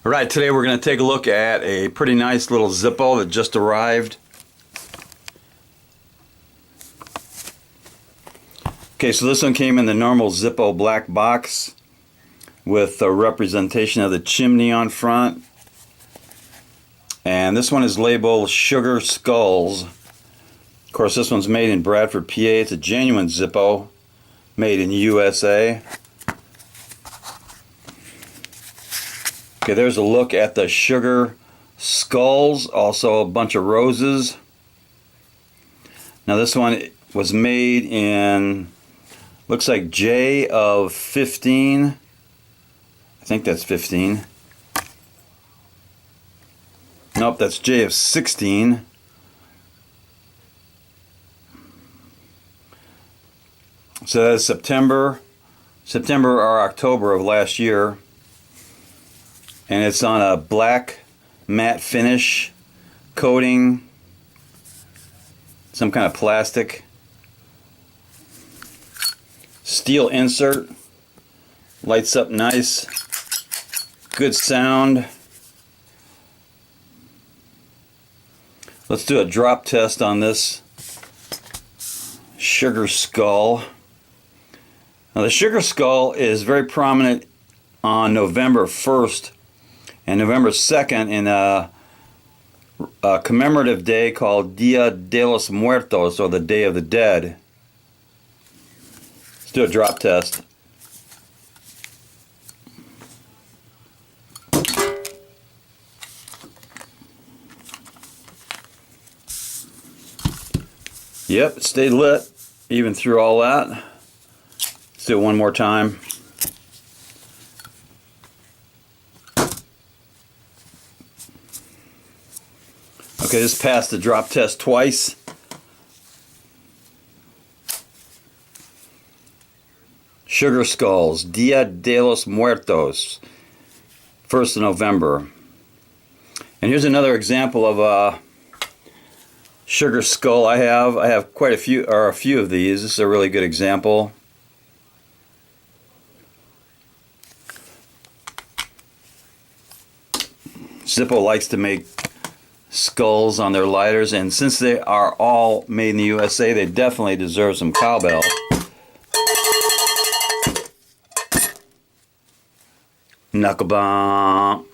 Alright, today we're going to take a look at a pretty nice little Zippo that just arrived. Okay, so this one came in the normal Zippo black box with a representation of the chimney on front. And this one is labeled Sugar Skulls. Of course, this one's made in Bradford, PA. It's a genuine Zippo made in USA. Okay, there's a look at the Sugar Skulls, also a bunch of roses. Now this one was made in, looks like J of 15. I think that's 15. Nope, that's J of 16. So that's September or October of last year. And it's on a black matte finish coating, some kind of plastic. Steel insert, lights up nice, good sound. Let's do a drop test on this Sugar Skull. Now the Sugar Skull is very prominent on November 1st and November 2nd in a commemorative day called Dia de los Muertos, or the Day of the Dead. Let's do a drop test. Yep, it stayed lit even through all that. Let's do it one more time. Okay, this passed the drop test twice. Sugar Skulls, Dia de los Muertos, 1st of November. And here's another example of a Sugar Skull I have quite a few, or a few of these. This is a really good example. Zippo likes to make skulls on their lighters, and since they are all made in the USA, they definitely deserve some cowbell. Knuckle bump.